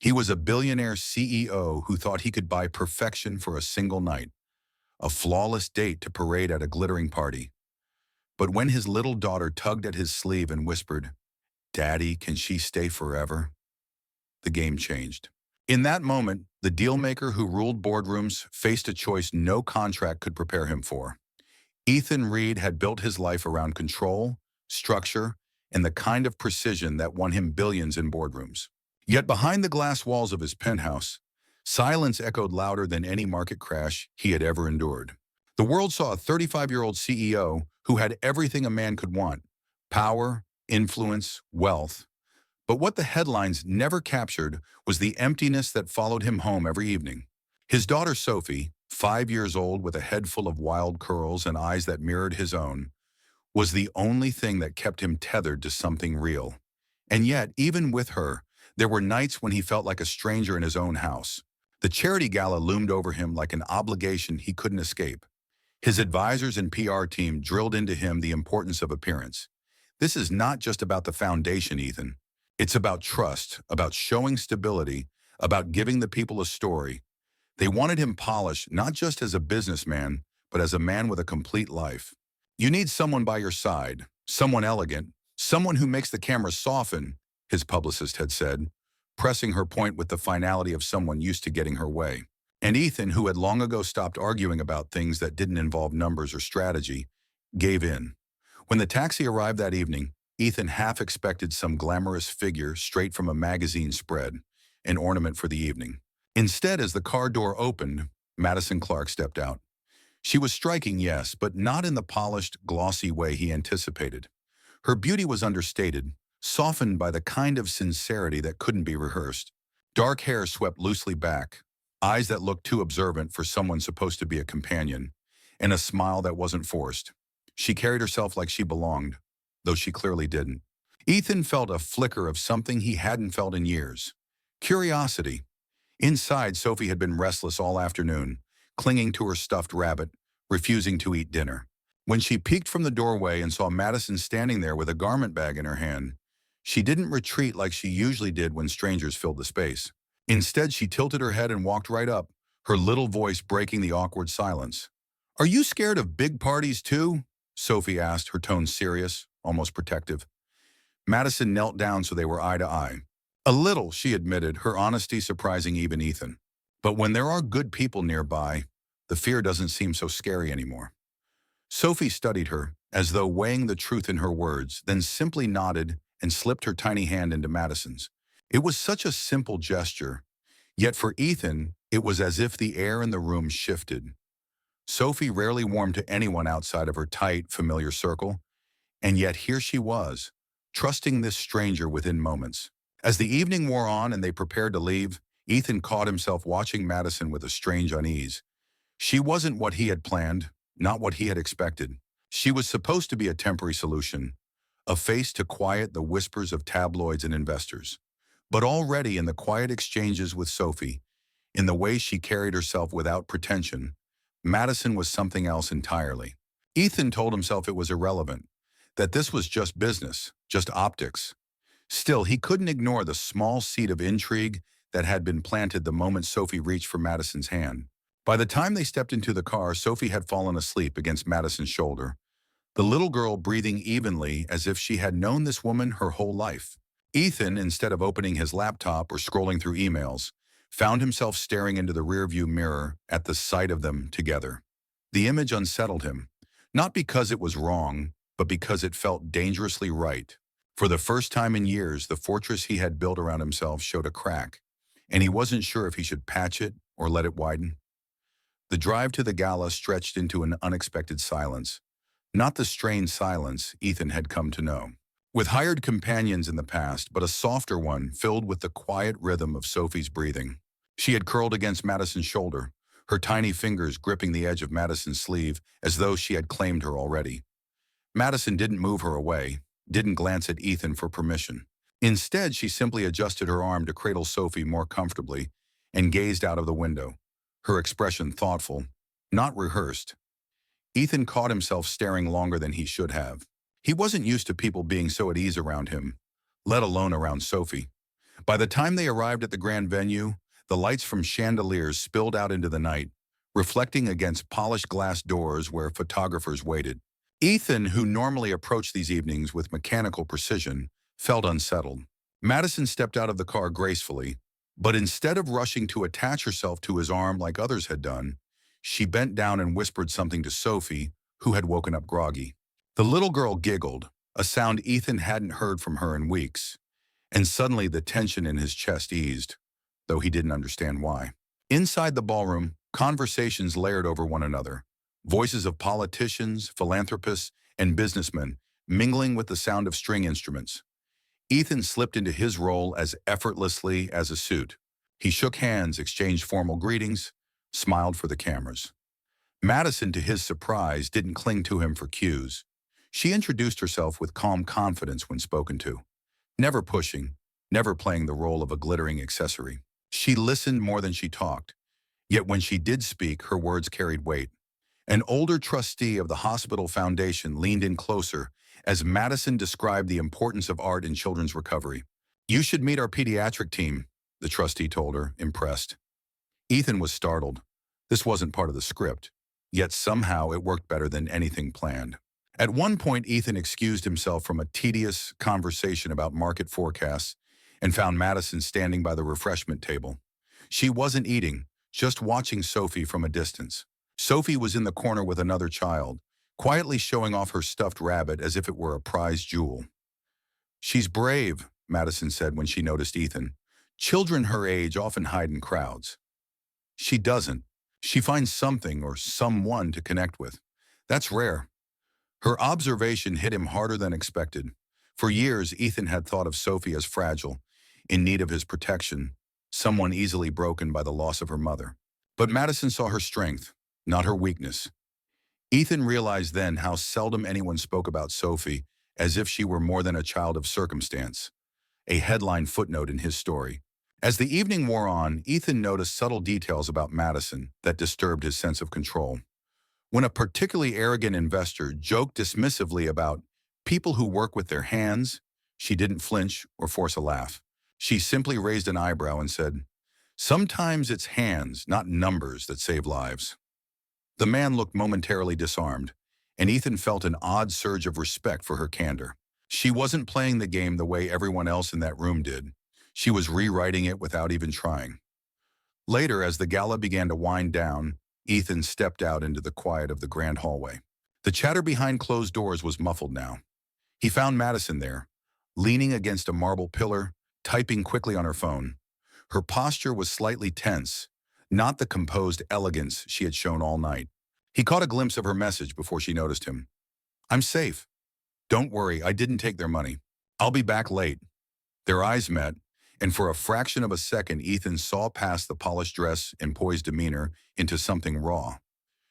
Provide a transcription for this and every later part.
He was a billionaire CEO who thought he could buy perfection for a single night, a flawless date to parade at a glittering party. But when his little daughter tugged at his sleeve and whispered, "Daddy, can she stay forever?" the game changed. In that moment, the dealmaker who ruled boardrooms faced a choice no contract could prepare him for. Ethan Reed had built his life around control, structure, and the kind of precision that won him billions in boardrooms. Yet behind the glass walls of his penthouse, silence echoed louder than any market crash he had ever endured. The world saw a 35-year-old CEO who had everything a man could want: power, influence, wealth. But what the headlines never captured was the emptiness that followed him home every evening. His daughter Sophie, 5 years old with a head full of wild curls and eyes that mirrored his own, was the only thing that kept him tethered to something real. And yet, even with her, there were nights when he felt like a stranger in his own house. The charity gala loomed over him like an obligation he couldn't escape. His advisors and PR team drilled into him the importance of appearance. "This is not just about the foundation, Ethan. It's about trust, about showing stability, about giving the people a story." They wanted him polished not just as a businessman, but as a man with a complete life. "You need someone by your side, someone elegant, someone who makes the camera soften," his publicist had said, pressing her point with the finality of someone used to getting her way. And Ethan, who had long ago stopped arguing about things that didn't involve numbers or strategy, gave in. When the taxi arrived that evening, Ethan half expected some glamorous figure straight from a magazine spread, an ornament for the evening. Instead, as the car door opened, Madison Clark stepped out. She was striking, yes, but not in the polished, glossy way he anticipated. Her beauty was understated, softened by the kind of sincerity that couldn't be rehearsed. Dark hair swept loosely back, eyes that looked too observant for someone supposed to be a companion, and a smile that wasn't forced. She carried herself like she belonged, though she clearly didn't. Ethan felt a flicker of something he hadn't felt in years: curiosity. Inside, Sophie had been restless all afternoon, clinging to her stuffed rabbit, refusing to eat dinner. When she peeked from the doorway and saw Madison standing there with a garment bag in her hand, she didn't retreat like she usually did when strangers filled the space. Instead, she tilted her head and walked right up, her little voice breaking the awkward silence. "Are you scared of big parties too?" Sophie asked, her tone serious, almost protective. Madison knelt down so they were eye to eye. "A little," she admitted, her honesty surprising even Ethan. "But when there are good people nearby, the fear doesn't seem so scary anymore." Sophie studied her, as though weighing the truth in her words, then simply nodded and slipped her tiny hand into Madison's. It was such a simple gesture, yet for Ethan, it was as if the air in the room shifted. Sophie rarely warmed to anyone outside of her tight, familiar circle, and yet here she was, trusting this stranger within moments. As the evening wore on and they prepared to leave, Ethan caught himself watching Madison with a strange unease. She wasn't what he had planned, not what he had expected. She was supposed to be a temporary solution, a face to quiet the whispers of tabloids and investors. But already in the quiet exchanges with Sophie, in the way she carried herself without pretension, Madison was something else entirely. Ethan told himself it was irrelevant, that this was just business, just optics. Still, he couldn't ignore the small seed of intrigue that had been planted the moment Sophie reached for Madison's hand. By the time they stepped into the car, Sophie had fallen asleep against Madison's shoulder, the little girl breathing evenly as if she had known this woman her whole life. Ethan, instead of opening his laptop or scrolling through emails, found himself staring into the rearview mirror at the sight of them together. The image unsettled him, not because it was wrong, but because it felt dangerously right. For the first time in years, the fortress he had built around himself showed a crack, and he wasn't sure if he should patch it or let it widen. The drive to the gala stretched into an unexpected silence, not the strained silence Ethan had come to know. With hired companions in the past, but a softer one filled with the quiet rhythm of Sophie's breathing. She had curled against Madison's shoulder, her tiny fingers gripping the edge of Madison's sleeve as though she had claimed her already. Madison didn't move her away, didn't glance at Ethan for permission. Instead, she simply adjusted her arm to cradle Sophie more comfortably and gazed out of the window, her expression thoughtful, not rehearsed. Ethan caught himself staring longer than he should have. He wasn't used to people being so at ease around him, let alone around Sophie. By the time they arrived at the grand venue, the lights from chandeliers spilled out into the night, reflecting against polished glass doors where photographers waited. Ethan, who normally approached these evenings with mechanical precision, felt unsettled. Madison stepped out of the car gracefully, but instead of rushing to attach herself to his arm like others had done, she bent down and whispered something to Sophie, who had woken up groggy. The little girl giggled, a sound Ethan hadn't heard from her in weeks, and suddenly the tension in his chest eased, though he didn't understand why. Inside the ballroom, conversations layered over one another, voices of politicians, philanthropists, and businessmen mingling with the sound of string instruments. Ethan slipped into his role as effortlessly as a suit. He shook hands, exchanged formal greetings, smiled for the cameras. Madison, to his surprise, didn't cling to him for cues. She introduced herself with calm confidence when spoken to, never pushing, never playing the role of a glittering accessory. She listened more than she talked, yet when she did speak, her words carried weight. An older trustee of the hospital foundation leaned in closer as Madison described the importance of art in children's recovery. "You should meet our pediatric team," the trustee told her, impressed. Ethan was startled. This wasn't part of the script, yet somehow it worked better than anything planned. At one point, Ethan excused himself from a tedious conversation about market forecasts and found Madison standing by the refreshment table. She wasn't eating, just watching Sophie from a distance. Sophie was in the corner with another child, quietly showing off her stuffed rabbit as if it were a prized jewel. "She's brave," Madison said when she noticed Ethan. "Children her age often hide in crowds." "She doesn't. She finds something or someone to connect with. That's rare." Her observation hit him harder than expected. For years, Ethan had thought of Sophie as fragile, in need of his protection, someone easily broken by the loss of her mother. But Madison saw her strength, not her weakness. Ethan realized then how seldom anyone spoke about Sophie as if she were more than a child of circumstance, a headline footnote in his story. As the evening wore on, Ethan noticed subtle details about Madison that disturbed his sense of control. When a particularly arrogant investor joked dismissively about people who work with their hands, she didn't flinch or force a laugh. She simply raised an eyebrow and said, "Sometimes it's hands, not numbers, that save lives." The man looked momentarily disarmed, and Ethan felt an odd surge of respect for her candor. She wasn't playing the game the way everyone else in that room did. She was rewriting it without even trying. Later, as the gala began to wind down, Ethan stepped out into the quiet of the grand hallway. The chatter behind closed doors was muffled now. He found Madison there, leaning against a marble pillar, typing quickly on her phone. Her posture was slightly tense, not the composed elegance she had shown all night. He caught a glimpse of her message before she noticed him. "I'm safe. Don't worry, I didn't take their money. I'll be back late." Their eyes met, and for a fraction of a second, Ethan saw past the polished dress and poised demeanor into something raw.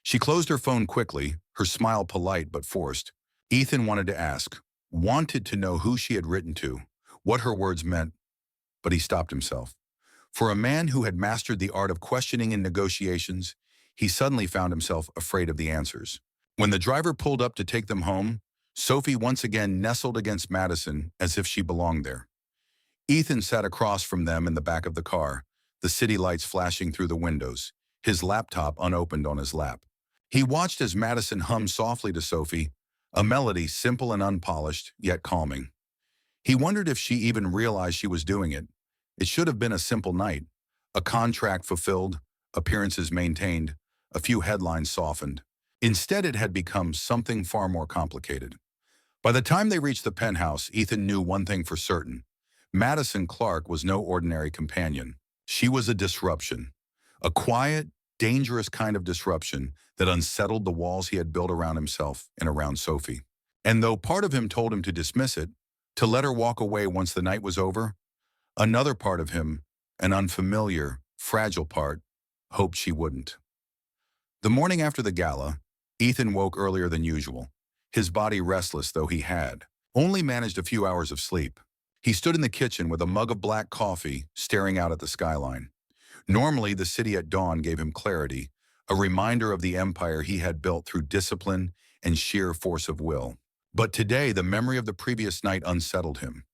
She closed her phone quickly, her smile polite but forced. Ethan wanted to ask, wanted to know who she had written to, what her words meant, but he stopped himself. For a man who had mastered the art of questioning in negotiations, he suddenly found himself afraid of the answers. When the driver pulled up to take them home, Sophie once again nestled against Madison as if she belonged there. Ethan sat across from them in the back of the car, the city lights flashing through the windows, his laptop unopened on his lap. He watched as Madison hummed softly to Sophie, a melody simple and unpolished, yet calming. He wondered if she even realized she was doing it. It should have been a simple night, a contract fulfilled, appearances maintained, a few headlines softened. Instead, it had become something far more complicated. By the time they reached the penthouse, Ethan knew one thing for certain. Madison Clark was no ordinary companion. She was a disruption, a quiet, dangerous kind of disruption that unsettled the walls he had built around himself and around Sophie. And though part of him told him to dismiss it, to let her walk away once the night was over, another part of him, an unfamiliar, fragile part, hoped she wouldn't. The morning after the gala, Ethan woke earlier than usual, his body restless though he had only managed a few hours of sleep. He stood in the kitchen with a mug of black coffee, staring out at the skyline. Normally, the city at dawn gave him clarity, a reminder of the empire he had built through discipline and sheer force of will. But today, the memory of the previous night unsettled him.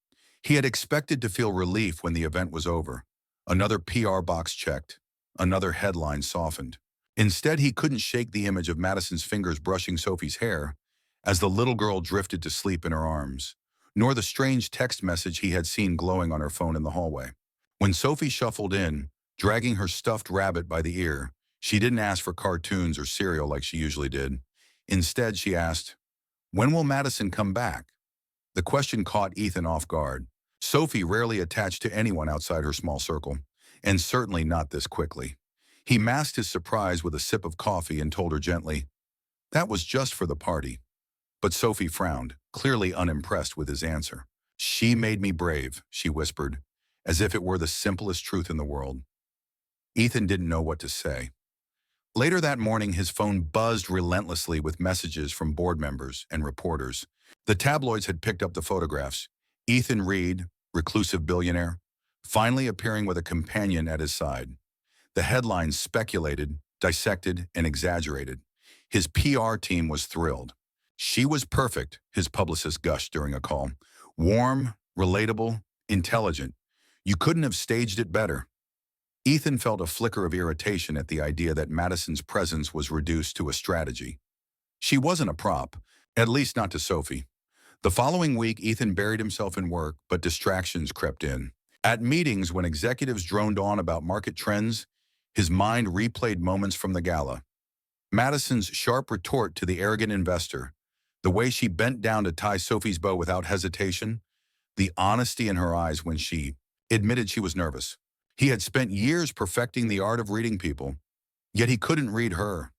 He had expected to feel relief when the event was over. Another PR box checked, another headline softened. Instead, he couldn't shake the image of Madison's fingers brushing Sophie's hair as the little girl drifted to sleep in her arms, nor the strange text message he had seen glowing on her phone in the hallway. When Sophie shuffled in, dragging her stuffed rabbit by the ear, she didn't ask for cartoons or cereal like she usually did. Instead, she asked, "When will Madison come back?" The question caught Ethan off guard. Sophie rarely attached to anyone outside her small circle, and certainly not this quickly. He masked his surprise with a sip of coffee and told her gently, "That was just for the party." But Sophie frowned, clearly unimpressed with his answer. "She made me brave," she whispered, as if it were the simplest truth in the world. Ethan didn't know what to say. Later that morning, his phone buzzed relentlessly with messages from board members and reporters. The tabloids had picked up the photographs. Ethan Reed, reclusive billionaire, finally appearing with a companion at his side. The headlines speculated, dissected, and exaggerated. His PR team was thrilled. "She was perfect," his publicist gushed during a call. "Warm, relatable, intelligent. You couldn't have staged it better." Ethan felt a flicker of irritation at the idea that Madison's presence was reduced to a strategy. She wasn't a prop, at least not to Sophie. The following week, Ethan buried himself in work, but distractions crept in. At meetings, when executives droned on about market trends, his mind replayed moments from the gala. Madison's sharp retort to the arrogant investor, the way she bent down to tie Sophie's bow without hesitation, the honesty in her eyes when she admitted she was nervous. He had spent years perfecting the art of reading people, yet he couldn't read her.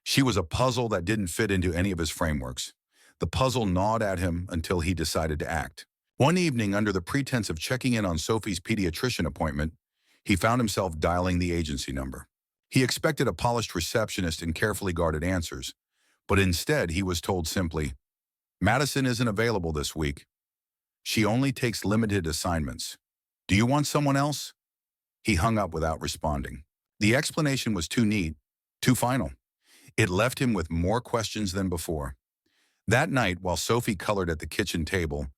She was a puzzle that didn't fit into any of his frameworks. The puzzle gnawed at him until he decided to act. One evening, under the pretense of checking in on Sophie's pediatrician appointment, he found himself dialing the agency number. He expected a polished receptionist and carefully guarded answers, but instead he was told simply, "Madison isn't available this week. She only takes limited assignments. Do you want someone else?" He hung up without responding. The explanation was too neat, too final. It left him with more questions than before. That night, while Sophie colored at the kitchen table,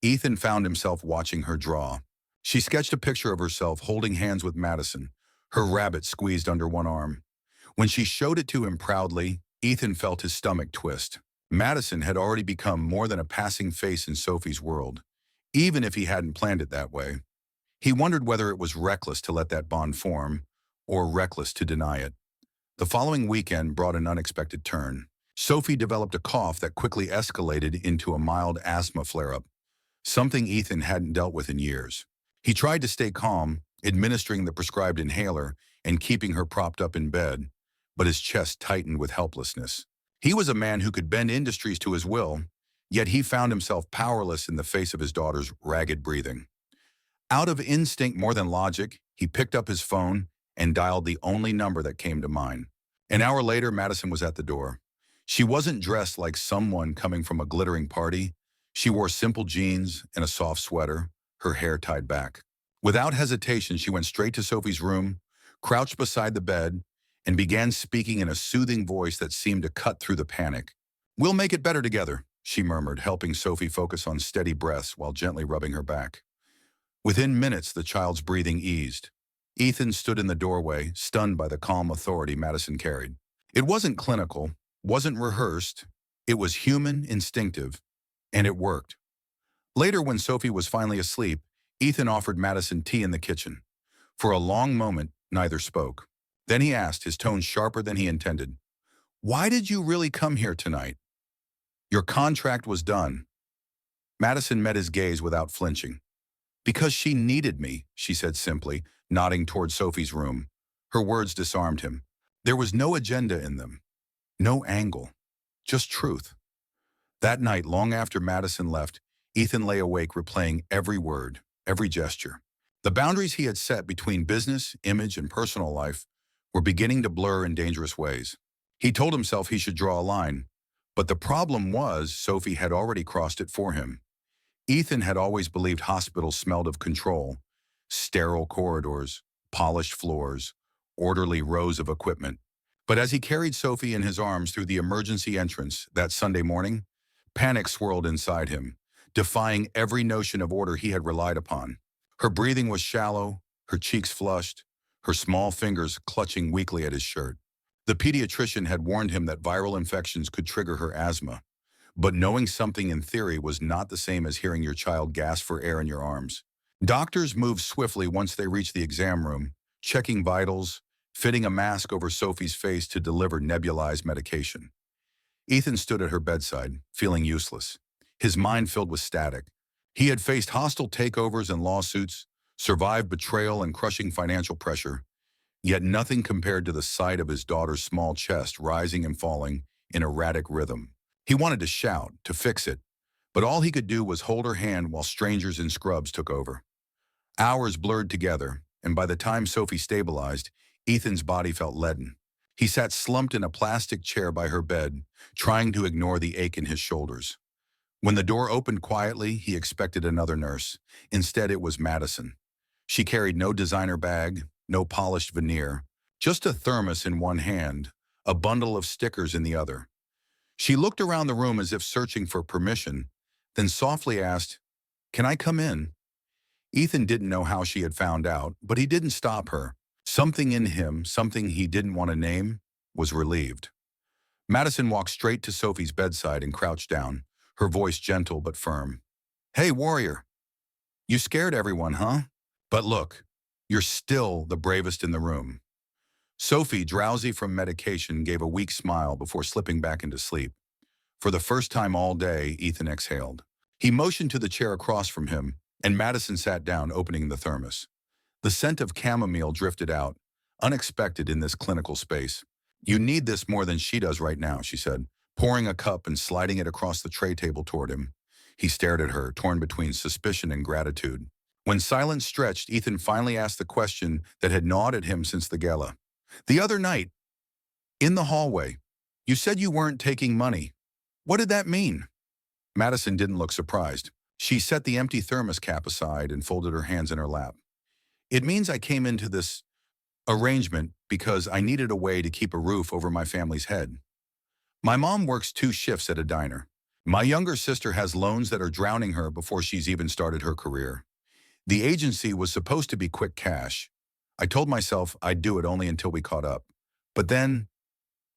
Ethan found himself watching her draw. She sketched a picture of herself holding hands with Madison, her rabbit squeezed under one arm. When she showed it to him proudly, Ethan felt his stomach twist. Madison had already become more than a passing face in Sophie's world, even if he hadn't planned it that way. He wondered whether it was reckless to let that bond form, or reckless to deny it. The following weekend brought an unexpected turn. Sophie developed a cough that quickly escalated into a mild asthma flare-up, something Ethan hadn't dealt with in years. He tried to stay calm, administering the prescribed inhaler and keeping her propped up in bed, but his chest tightened with helplessness. He was a man who could bend industries to his will, yet he found himself powerless in the face of his daughter's ragged breathing. Out of instinct more than logic, he picked up his phone and dialed the only number that came to mind. An hour later, Madison was at the door. She wasn't dressed like someone coming from a glittering party. She wore simple jeans and a soft sweater, her hair tied back. Without hesitation, she went straight to Sophie's room, crouched beside the bed, and began speaking in a soothing voice that seemed to cut through the panic. "We'll make it better together," she murmured, helping Sophie focus on steady breaths while gently rubbing her back. Within minutes, the child's breathing eased. Ethan stood in the doorway, stunned by the calm authority Madison carried. It wasn't clinical, wasn't rehearsed. It was human, instinctive, and it worked. Later, when Sophie was finally asleep, Ethan offered Madison tea in the kitchen. For a long moment, neither spoke. Then he asked, his tone sharper than he intended, "Why did you really come here tonight?" "Your contract was done." Madison met his gaze without flinching. "Because she needed me," she said simply, nodding toward Sophie's room. Her words disarmed him. There was no agenda in them, no angle, just truth. That night, long after Madison left, Ethan lay awake replaying every word, every gesture. The boundaries he had set between business, image, and personal life were beginning to blur in dangerous ways. He told himself he should draw a line, but the problem was Sophie had already crossed it for him. Ethan had always believed hospitals smelled of control, sterile corridors, polished floors, orderly rows of equipment. But as he carried Sophie in his arms through the emergency entrance that Sunday morning, panic swirled inside him. defying every notion of order he had relied upon. Her breathing was shallow, her cheeks flushed, her small fingers clutching weakly at his shirt. The pediatrician had warned him that viral infections could trigger her asthma, but knowing something in theory was not the same as hearing your child gasp for air in your arms. Doctors moved swiftly once they reached the exam room, checking vitals, fitting a mask over Sophie's face to deliver nebulized medication. Ethan stood at her bedside, feeling useless, his mind filled with static. He had faced hostile takeovers and lawsuits, survived betrayal and crushing financial pressure, yet nothing compared to the sight of his daughter's small chest rising and falling in erratic rhythm. He wanted to shout, to fix it, but all he could do was hold her hand while strangers in scrubs took over. Hours blurred together, and by the time Sophie stabilized, Ethan's body felt leaden. He sat slumped in a plastic chair by her bed, trying to ignore the ache in his shoulders. When the door opened quietly, he expected another nurse. Instead, it was Madison. She carried no designer bag, no polished veneer, just a thermos in one hand, a bundle of stickers in the other. She looked around the room as if searching for permission, then softly asked, "Can I come in?" Ethan didn't know how she had found out, but he didn't stop her. Something in him, something he didn't want to name, was relieved. Madison walked straight to Sophie's bedside and crouched down, her voice gentle but firm. "Hey, warrior, you scared everyone, huh? But look, you're still the bravest in the room." Sophie, drowsy from medication, gave a weak smile before slipping back into sleep. For the first time all day, Ethan exhaled. He motioned to the chair across from him, and Madison sat down, opening the thermos. The scent of chamomile drifted out, unexpected in this clinical space. "You need this more than she does right now," she said, pouring a cup and sliding it across the tray table toward him. He stared at her, torn between suspicion and gratitude. When silence stretched, Ethan finally asked the question that had gnawed at him since the gala. "The other night, in the hallway, you said you weren't taking money. What did that mean?" Madison didn't look surprised. She set the empty thermos cap aside and folded her hands in her lap. "It means I came into this arrangement because I needed a way to keep a roof over my family's head. My mom works 2 shifts at a diner. My younger sister has loans that are drowning her before she's even started her career. The agency was supposed to be quick cash. I told myself I'd do it only until we caught up. But then,"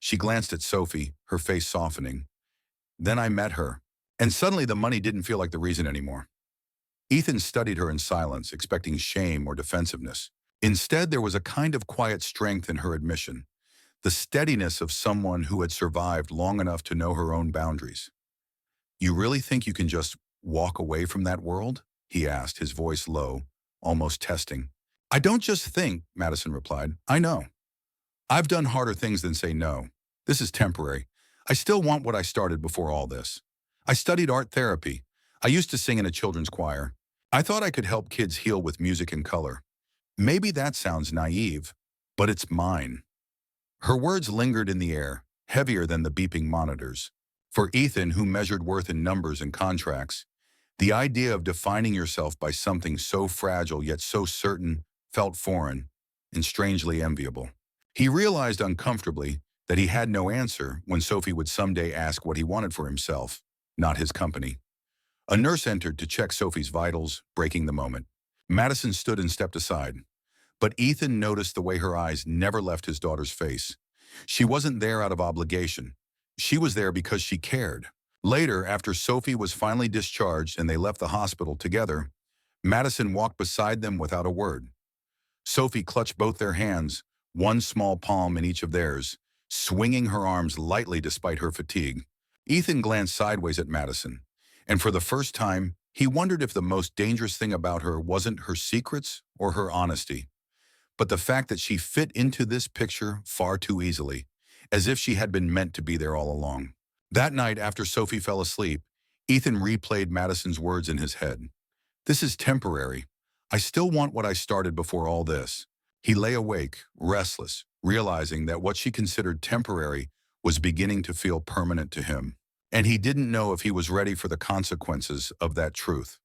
she glanced at Sophie, her face softening. "Then I met her. And suddenly the money didn't feel like the reason anymore." Ethan studied her in silence, expecting shame or defensiveness. Instead, there was a kind of quiet strength in her admission, the steadiness of someone who had survived long enough to know her own boundaries. "You really think you can just walk away from that world?" he asked, his voice low, almost testing. "I don't just think," Madison replied. "I know. I've done harder things than say no. This is temporary. I still want what I started before all this. I studied art therapy. I used to sing in a children's choir. I thought I could help kids heal with music and color. Maybe that sounds naive, but it's mine." Her words lingered in the air, heavier than the beeping monitors. For Ethan, who measured worth in numbers and contracts, the idea of defining yourself by something so fragile yet so certain felt foreign and strangely enviable. He realized uncomfortably that he had no answer when Sophie would someday ask what he wanted for himself, not his company. A nurse entered to check Sophie's vitals, breaking the moment. Madison stood and stepped aside, but Ethan noticed the way her eyes never left his daughter's face. She wasn't there out of obligation. She was there because she cared. Later, after Sophie was finally discharged and they left the hospital together, Madison walked beside them without a word. Sophie clutched both their hands, one small palm in each of theirs, swinging her arms lightly despite her fatigue. Ethan glanced sideways at Madison, and for the first time, he wondered if the most dangerous thing about her wasn't her secrets or her honesty, but the fact that she fit into this picture far too easily, as if she had been meant to be there all along. That night, after Sophie fell asleep, Ethan replayed Madison's words in his head. "This is temporary. I still want what I started before all this." He lay awake, restless, realizing that what she considered temporary was beginning to feel permanent to him. And he didn't know if he was ready for the consequences of that truth.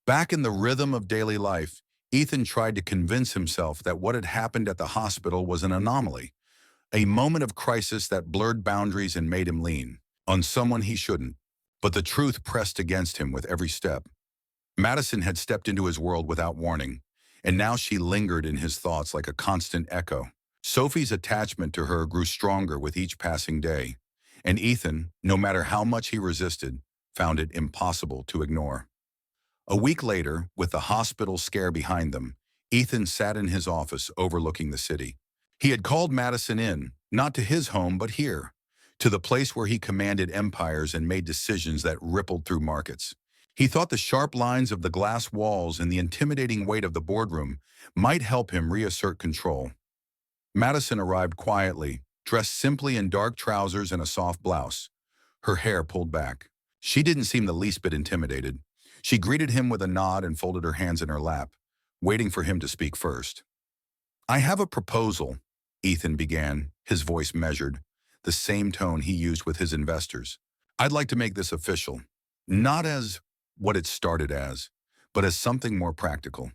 Back in the rhythm of daily life, Ethan tried to convince himself that what had happened at the hospital was an anomaly, a moment of crisis that blurred boundaries and made him lean on someone he shouldn't. But the truth pressed against him with every step. Madison had stepped into his world without warning, and now she lingered in his thoughts like a constant echo. Sophie's attachment to her grew stronger with each passing day, and Ethan, no matter how much he resisted, found it impossible to ignore. A week later, with the hospital scare behind them, Ethan sat in his office overlooking the city. He had called Madison in, not to his home, but here, to the place where he commanded empires and made decisions that rippled through markets. He thought the sharp lines of the glass walls and the intimidating weight of the boardroom might help him reassert control. Madison arrived quietly, dressed simply in dark trousers and a soft blouse, her hair pulled back. She didn't seem the least bit intimidated. She greeted him with a nod and folded her hands in her lap, waiting for him to speak first. "I have a proposal," Ethan began, his voice measured, the same tone he used with his investors. "I'd like to make this official, not as what it started as, but as something more practical.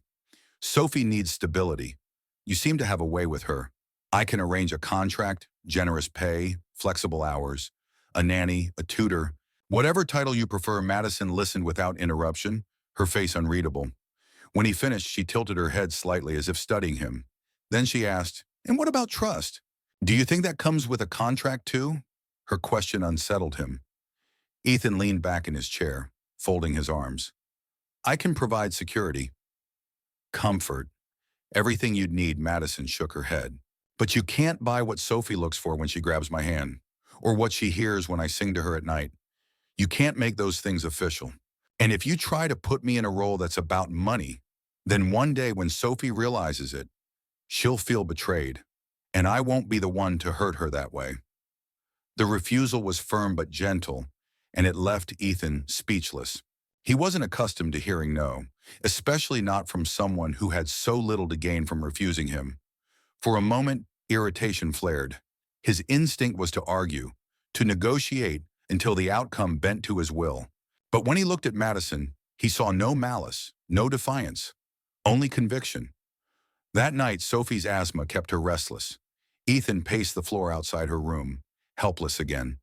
Sophie needs stability. You seem to have a way with her. I can arrange a contract, generous pay, flexible hours, a nanny, a tutor, whatever title you prefer." Madison listened without interruption, her face unreadable. When he finished, she tilted her head slightly as if studying him. Then she asked, "And what about trust? Do you think that comes with a contract too?" Her question unsettled him. Ethan leaned back in his chair, folding his arms. "I can provide security, comfort, everything you'd need." Madison shook her head. "But you can't buy what Sophie looks for when she grabs my hand, or what she hears when I sing to her at night. You can't make those things official. And if you try to put me in a role that's about money, then one day when Sophie realizes it, she'll feel betrayed, and I won't be the one to hurt her that way." The refusal was firm but gentle, and it left Ethan speechless. He wasn't accustomed to hearing no, especially not from someone who had so little to gain from refusing him. For a moment, irritation flared. His instinct was to argue, to negotiate until the outcome bent to his will. But when he looked at Madison, he saw no malice, no defiance, only conviction. That night, Sophie's asthma kept her restless. Ethan paced the floor outside her room, helpless again.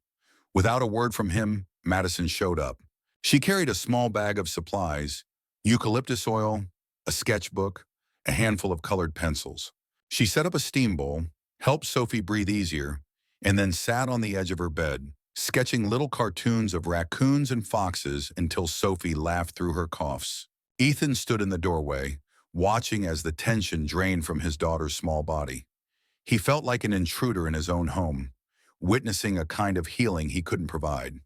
Without a word from him, Madison showed up. She carried a small bag of supplies, eucalyptus oil, a sketchbook, a handful of colored pencils. She set up a steam bowl, helped Sophie breathe easier, and then sat on the edge of her bed, sketching little cartoons of raccoons and foxes until Sophie laughed through her coughs. Ethan stood in the doorway, watching as the tension drained from his daughter's small body. He felt like an intruder in his own home, witnessing a kind of healing he couldn't provide.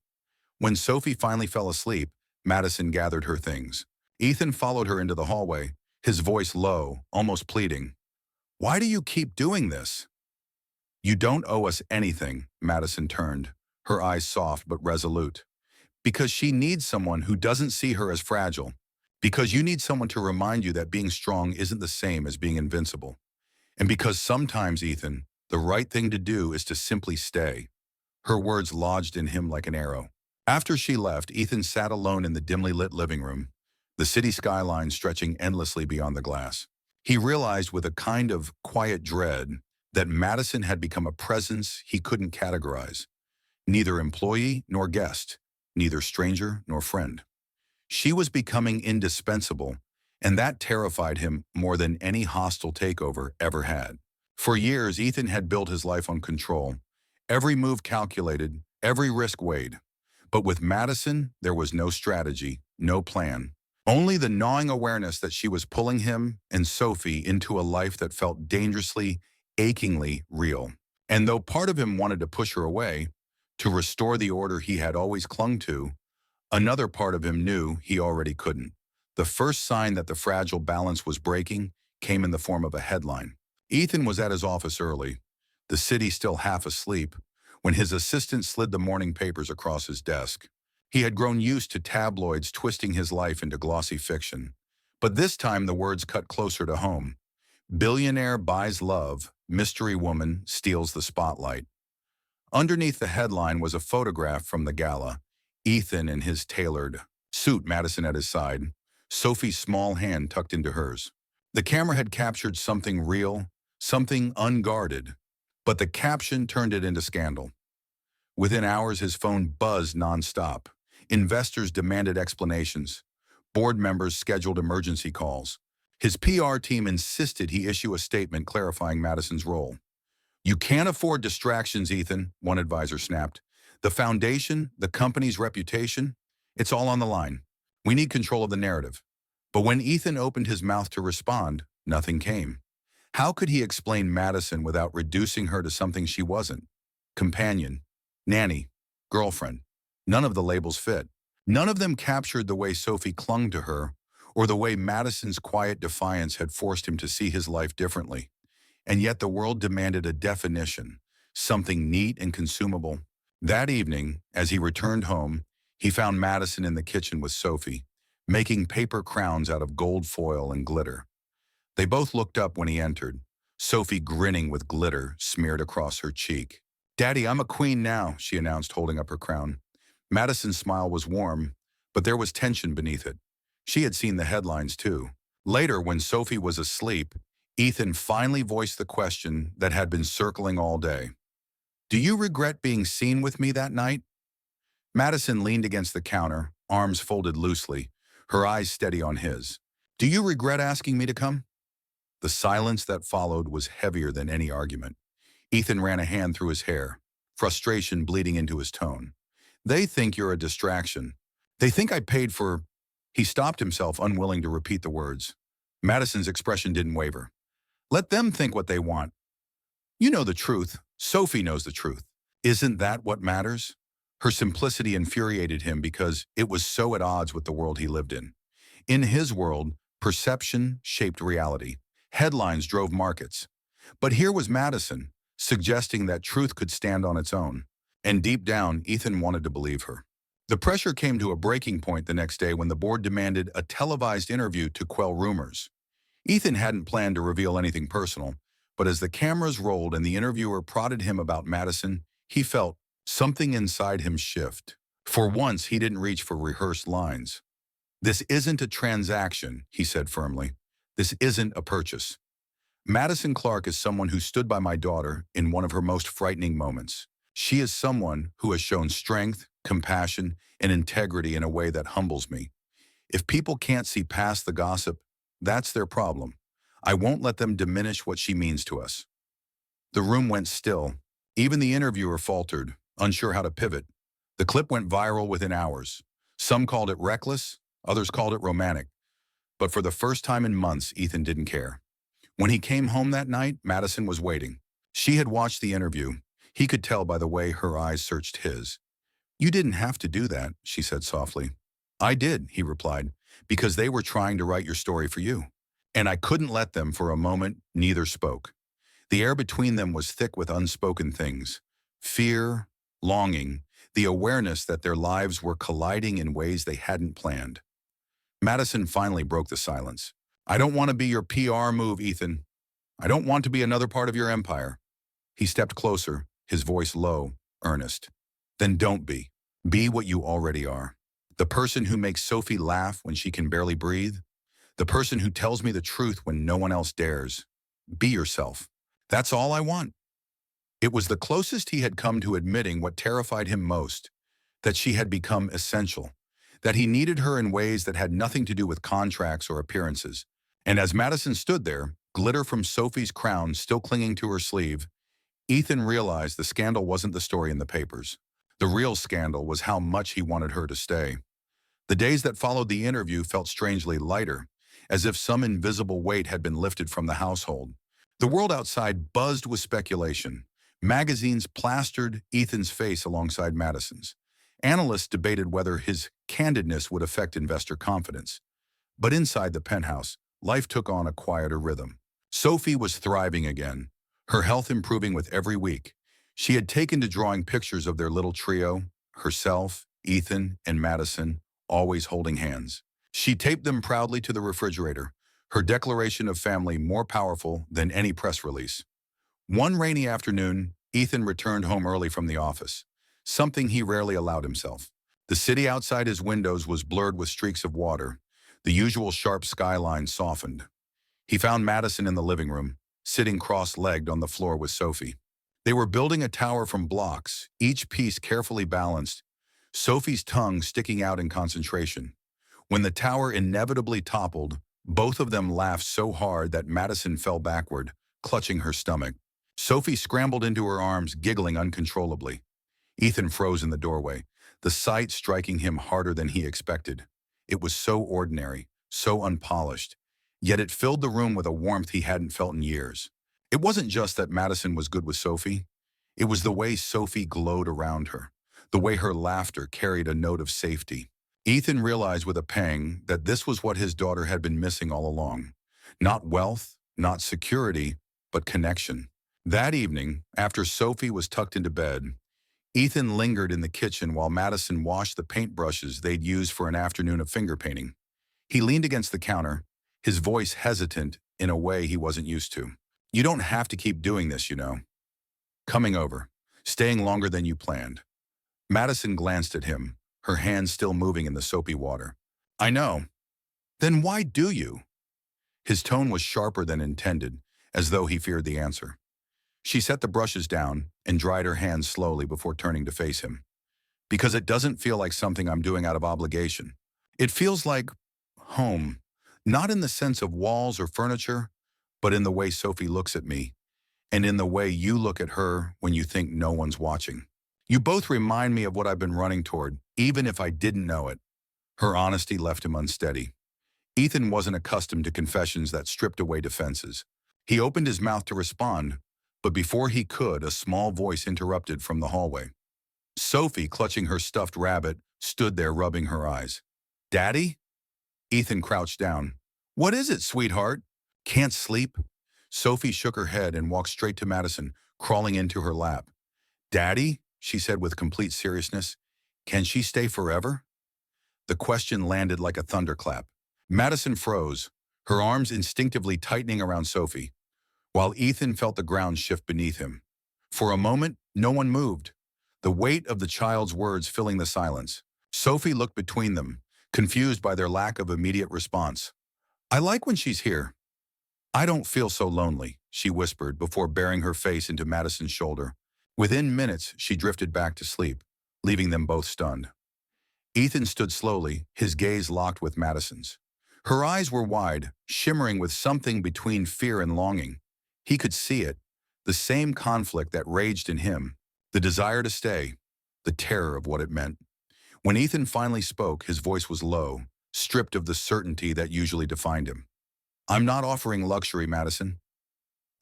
When Sophie finally fell asleep, Madison gathered her things. Ethan followed her into the hallway, his voice low, almost pleading. "Why do you keep doing this?" "You don't owe us anything," Madison turned, her eyes soft but resolute. "Because she needs someone who doesn't see her as fragile. Because you need someone to remind you that being strong isn't the same as being invincible. And because sometimes, Ethan, the right thing to do is to simply stay." Her words lodged in him like an arrow. After she left, Ethan sat alone in the dimly lit living room, the city skyline stretching endlessly beyond the glass. He realized with a kind of quiet dread that Madison had become a presence he couldn't categorize. Neither employee nor guest, neither stranger nor friend. She was becoming indispensable, and that terrified him more than any hostile takeover ever had. For years, Ethan had built his life on control. Every move calculated, every risk weighed. But with Madison, there was no strategy, no plan. Only the gnawing awareness that she was pulling him and Sophie into a life that felt dangerously, achingly real. And though part of him wanted to push her away, to restore the order he had always clung to, another part of him knew he already couldn't. The first sign that the fragile balance was breaking came in the form of a headline. Ethan was at his office early, the city still half asleep, when his assistant slid the morning papers across his desk. He had grown used to tabloids twisting his life into glossy fiction. But this time the words cut closer to home. "Billionaire buys love, mystery woman steals the spotlight." Underneath the headline was a photograph from the gala, Ethan in his tailored suit, Madison at his side, Sophie's small hand tucked into hers. The camera had captured something real, something unguarded, but the caption turned it into scandal. Within hours, his phone buzzed nonstop. Investors demanded explanations. Board members scheduled emergency calls. His PR team insisted he issue a statement clarifying Madison's role. "You can't afford distractions, Ethan," one advisor snapped. "The foundation, the company's reputation, it's all on the line. We need control of the narrative." But when Ethan opened his mouth to respond, nothing came. How could he explain Madison without reducing her to something she wasn't? Companion, nanny, girlfriend. None of the labels fit. None of them captured the way Sophie clung to her, or the way Madison's quiet defiance had forced him to see his life differently. And yet the world demanded a definition, something neat and consumable. That evening, as he returned home, he found Madison in the kitchen with Sophie, making paper crowns out of gold foil and glitter. They both looked up when he entered, Sophie grinning with glitter smeared across her cheek. "Daddy, I'm a queen now," she announced, holding up her crown. Madison's smile was warm, but there was tension beneath it. She had seen the headlines too. Later, when Sophie was asleep, Ethan finally voiced the question that had been circling all day. "Do you regret being seen with me that night?" Madison leaned against the counter, arms folded loosely, her eyes steady on his. "Do you regret asking me to come?" The silence that followed was heavier than any argument. Ethan ran a hand through his hair, frustration bleeding into his tone. "They think you're a distraction. They think I paid for—" He stopped himself, unwilling to repeat the words. Madison's expression didn't waver. "Let them think what they want. You know the truth. Sophie knows the truth. Isn't that what matters?" Her simplicity infuriated him because it was so at odds with the world he lived in. In his world, perception shaped reality. Headlines drove markets. But here was Madison, suggesting that truth could stand on its own. And deep down, Ethan wanted to believe her. The pressure came to a breaking point the next day when the board demanded a televised interview to quell rumors. Ethan hadn't planned to reveal anything personal, but as the cameras rolled and the interviewer prodded him about Madison, he felt something inside him shift. For once, he didn't reach for rehearsed lines. "This isn't a transaction," he said firmly. "This isn't a purchase. Madison Clark is someone who stood by my daughter in one of her most frightening moments. She is someone who has shown strength, compassion, and integrity in a way that humbles me. If people can't see past the gossip, that's their problem. I won't let them diminish what she means to us." The room went still. Even the interviewer faltered, unsure how to pivot. The clip went viral within hours. Some called it reckless, others called it romantic. But for the first time in months, Ethan didn't care. When he came home that night, Madison was waiting. She had watched the interview. He could tell by the way her eyes searched his. "You didn't have to do that," she said softly. "I did," he replied, "because they were trying to write your story for you. And I couldn't let them." For a moment, neither spoke. The air between them was thick with unspoken things. Fear, longing, the awareness that their lives were colliding in ways they hadn't planned. Madison finally broke the silence. "I don't want to be your PR move, Ethan. I don't want to be another part of your empire." He stepped closer, his voice low, earnest. "Then don't be. Be what you already are. The person who makes Sophie laugh when she can barely breathe. The person who tells me the truth when no one else dares. Be yourself. That's all I want." It was the closest he had come to admitting what terrified him most, that she had become essential, that he needed her in ways that had nothing to do with contracts or appearances. And as Madison stood there, glitter from Sophie's crown still clinging to her sleeve, Ethan realized the scandal wasn't the story in the papers. The real scandal was how much he wanted her to stay. The days that followed the interview felt strangely lighter, as if some invisible weight had been lifted from the household. The world outside buzzed with speculation. Magazines plastered Ethan's face alongside Madison's. Analysts debated whether his candidness would affect investor confidence. But inside the penthouse, life took on a quieter rhythm. Sophie was thriving again, her health improving with every week. She had taken to drawing pictures of their little trio, herself, Ethan, and Madison, always holding hands. She taped them proudly to the refrigerator, her declaration of family more powerful than any press release. One rainy afternoon, Ethan returned home early from the office, something he rarely allowed himself. The city outside his windows was blurred with streaks of water. The usual sharp skyline softened. He found Madison in the living room, sitting cross-legged on the floor with Sophie. They were building a tower from blocks, each piece carefully balanced, Sophie's tongue sticking out in concentration. When the tower inevitably toppled, both of them laughed so hard that Madison fell backward, clutching her stomach. Sophie scrambled into her arms, giggling uncontrollably. Ethan froze in the doorway, the sight striking him harder than he expected. It was so ordinary, so unpolished, yet it filled the room with a warmth he hadn't felt in years. It wasn't just that Madison was good with Sophie. It was the way Sophie glowed around her, the way her laughter carried a note of safety. Ethan realized with a pang that this was what his daughter had been missing all along. Not wealth, not security, but connection. That evening, after Sophie was tucked into bed, Ethan lingered in the kitchen while Madison washed the paintbrushes they'd used for an afternoon of finger painting. He leaned against the counter, his voice hesitant in a way he wasn't used to. "You don't have to keep doing this, you know. Coming over. Staying longer than you planned." Madison glanced at him, her hands still moving in the soapy water. "I know. Then why do you?" His tone was sharper than intended, as though he feared the answer. She set the brushes down and dried her hands slowly before turning to face him. "Because it doesn't feel like something I'm doing out of obligation. It feels like home, not in the sense of walls or furniture, but in the way Sophie looks at me, and in the way you look at her when you think no one's watching. You both remind me of what I've been running toward, even if I didn't know it." Her honesty left him unsteady. Ethan wasn't accustomed to confessions that stripped away defenses. He opened his mouth to respond, but before he could, a small voice interrupted from the hallway. Sophie, clutching her stuffed rabbit, stood there rubbing her eyes. "Daddy?" Ethan crouched down. "What is it, sweetheart? Can't sleep?" Sophie shook her head and walked straight to Madison, crawling into her lap. "Daddy?" she said with complete seriousness. "Can she stay forever?" The question landed like a thunderclap. Madison froze, her arms instinctively tightening around Sophie, while Ethan felt the ground shift beneath him. For a moment, no one moved, the weight of the child's words filling the silence. Sophie looked between them, confused by their lack of immediate response. "I like when she's here. I don't feel so lonely," she whispered before burying her face into Madison's shoulder. Within minutes, she drifted back to sleep, leaving them both stunned. Ethan stood slowly, his gaze locked with Madison's. Her eyes were wide, shimmering with something between fear and longing. He could see it, the same conflict that raged in him, the desire to stay, the terror of what it meant. When Ethan finally spoke, his voice was low, stripped of the certainty that usually defined him. "I'm not offering luxury, Madison.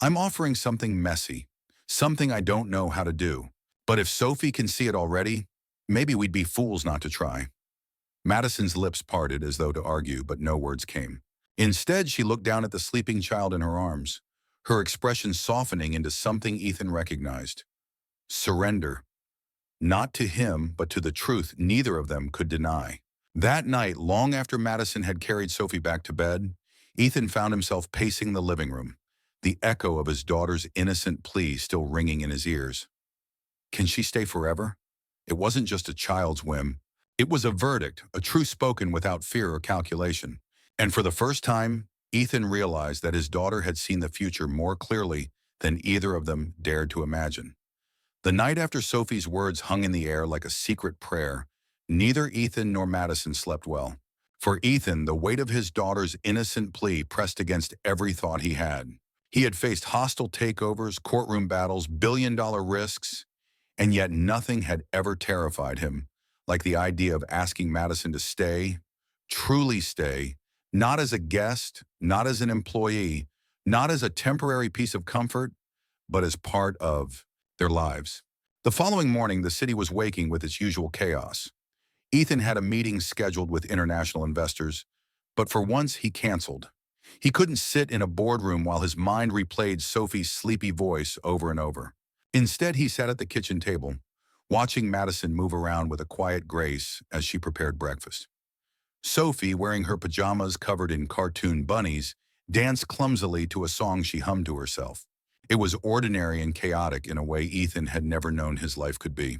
I'm offering something messy, something I don't know how to do. But if Sophie can see it already, maybe we'd be fools not to try." Madison's lips parted as though to argue, but no words came. Instead, she looked down at the sleeping child in her arms, her expression softening into something Ethan recognized. Surrender. Not to him, but to the truth neither of them could deny. That night, long after Madison had carried Sophie back to bed, Ethan found himself pacing the living room, the echo of his daughter's innocent plea still ringing in his ears. Can she stay forever? It wasn't just a child's whim. It was a verdict, a truth spoken without fear or calculation. And for the first time, Ethan realized that his daughter had seen the future more clearly than either of them dared to imagine. The night after Sophie's words hung in the air like a secret prayer, neither Ethan nor Madison slept well. For Ethan, the weight of his daughter's innocent plea pressed against every thought he had. He had faced hostile takeovers, courtroom battles, billion-dollar risks, and yet nothing had ever terrified him like the idea of asking Madison to stay, truly stay, not as a guest, not as an employee, not as a temporary piece of comfort, but as part of their lives. The following morning, the city was waking with its usual chaos. Ethan had a meeting scheduled with international investors, but for once he canceled. He couldn't sit in a boardroom while his mind replayed Sophie's sleepy voice over and over. Instead, he sat at the kitchen table, watching Madison move around with a quiet grace as she prepared breakfast. Sophie, wearing her pajamas covered in cartoon bunnies, danced clumsily to a song she hummed to herself. It was ordinary and chaotic in a way Ethan had never known his life could be.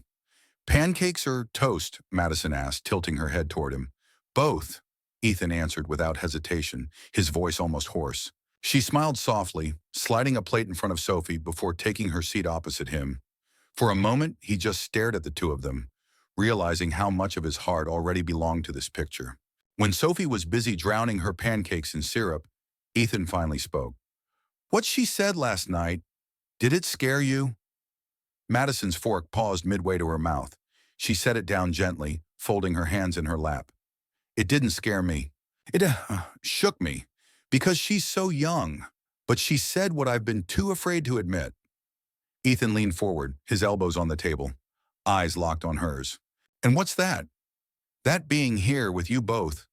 "Pancakes or toast?" Madison asked, tilting her head toward him. "Both," Ethan answered without hesitation, his voice almost hoarse. She smiled softly, sliding a plate in front of Sophie before taking her seat opposite him. For a moment, he just stared at the two of them, realizing how much of his heart already belonged to this picture. When Sophie was busy drowning her pancakes in syrup, Ethan finally spoke. "What she said last night, did it scare you?" Madison's fork paused midway to her mouth. She set it down gently, folding her hands in her lap. "It didn't scare me. It shook me, because she's so young. But she said what I've been too afraid to admit." Ethan leaned forward, his elbows on the table, eyes locked on hers. "And what's that?" "That being here with you both.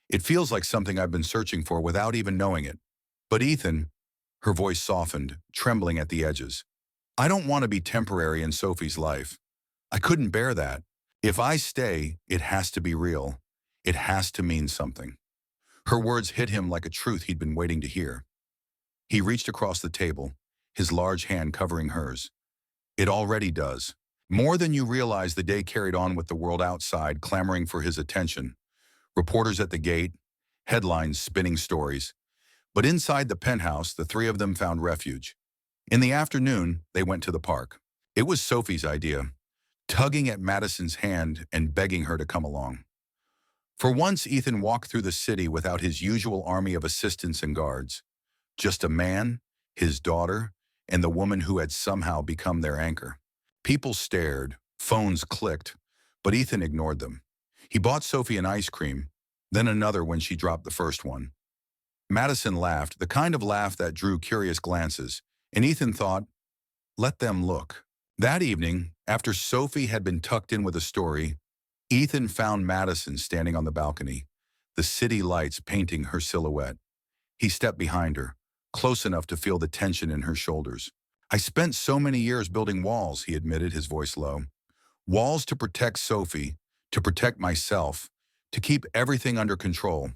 It feels like something I've been searching for without even knowing it. But Ethan," her voice softened, trembling at the edges, "I don't want to be temporary in Sophie's life. I couldn't bear that. If I stay, it has to be real. It has to mean something." Her words hit him like a truth he'd been waiting to hear. He reached across the table, his large hand covering hers. "It already does. More than you realize." The day carried on with the world outside clamoring for his attention. Reporters at the gate, headlines spinning stories. But inside the penthouse, the three of them found refuge. In the afternoon, they went to the park. It was Sophie's idea, tugging at Madison's hand and begging her to come along. For once, Ethan walked through the city without his usual army of assistants and guards. Just a man, his daughter, and the woman who had somehow become their anchor. People stared, phones clicked, but Ethan ignored them. He bought Sophie an ice cream, then another when she dropped the first one. Madison laughed, the kind of laugh that drew curious glances, and Ethan thought, let them look. That evening, after Sophie had been tucked in with a story, Ethan found Madison standing on the balcony, the city lights painting her silhouette. He stepped behind her, close enough to feel the tension in her shoulders. "I spent so many years building walls," he admitted, his voice low. "Walls to protect Sophie, to protect myself, to keep everything under control.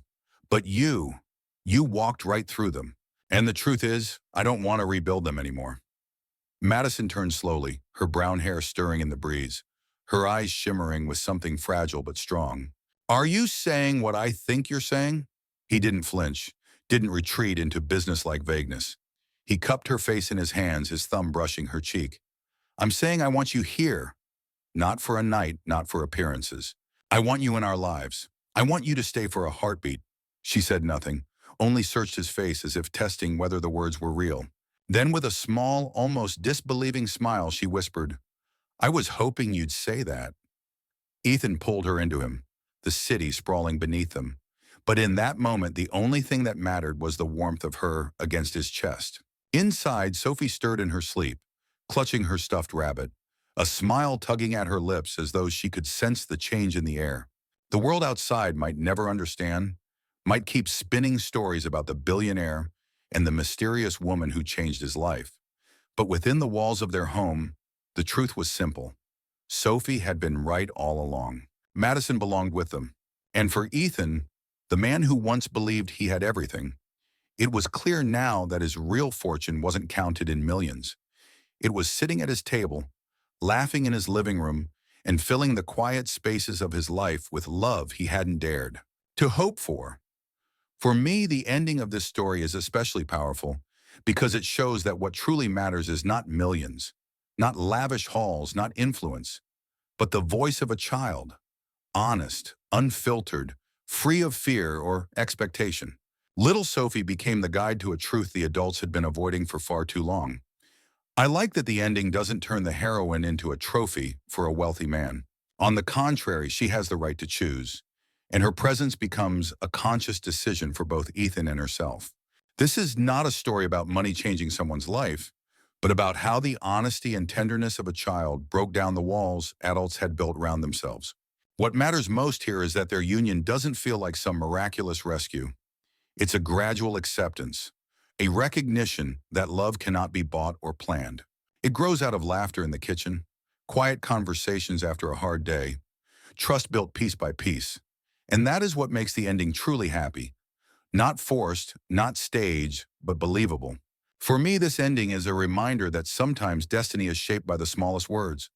But you walked right through them. And the truth is, I don't want to rebuild them anymore." Madison turned slowly, her brown hair stirring in the breeze, her eyes shimmering with something fragile but strong. "Are you saying what I think you're saying?" He didn't flinch, didn't retreat into businesslike vagueness. He cupped her face in his hands, his thumb brushing her cheek. "I'm saying I want you here. Not for a night, not for appearances. I want you in our lives. I want you to stay for a heartbeat." She said nothing, only searched his face as if testing whether the words were real. Then with a small, almost disbelieving smile, she whispered, "I was hoping you'd say that." Ethan pulled her into him, the city sprawling beneath them. But in that moment, the only thing that mattered was the warmth of her against his chest. Inside, Sophie stirred in her sleep, clutching her stuffed rabbit, a smile tugging at her lips as though she could sense the change in the air. The world outside might never understand, might keep spinning stories about the billionaire and the mysterious woman who changed his life. But within the walls of their home, the truth was simple. Sophie had been right all along. Madison belonged with them. And for Ethan, the man who once believed he had everything, it was clear now that his real fortune wasn't counted in millions. It was sitting at his table, laughing in his living room, and filling the quiet spaces of his life with love he hadn't dared to hope for. For me, the ending of this story is especially powerful because it shows that what truly matters is not millions, not lavish halls, not influence, but the voice of a child, honest, unfiltered, free of fear or expectation. Little Sophie became the guide to a truth the adults had been avoiding for far too long. I like that the ending doesn't turn the heroine into a trophy for a wealthy man. On the contrary, she has the right to choose, and her presence becomes a conscious decision for both Ethan and herself. This is not a story about money changing someone's life, but about how the honesty and tenderness of a child broke down the walls adults had built around themselves. What matters most here is that their union doesn't feel like some miraculous rescue. It's a gradual acceptance, a recognition that love cannot be bought or planned. It grows out of laughter in the kitchen, quiet conversations after a hard day, trust built piece by piece. And that is what makes the ending truly happy. Not forced, not staged, but believable. For me, this ending is a reminder that sometimes destiny is shaped by the smallest words,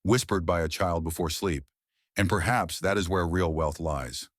whispered by a child before sleep. And perhaps that is where real wealth lies.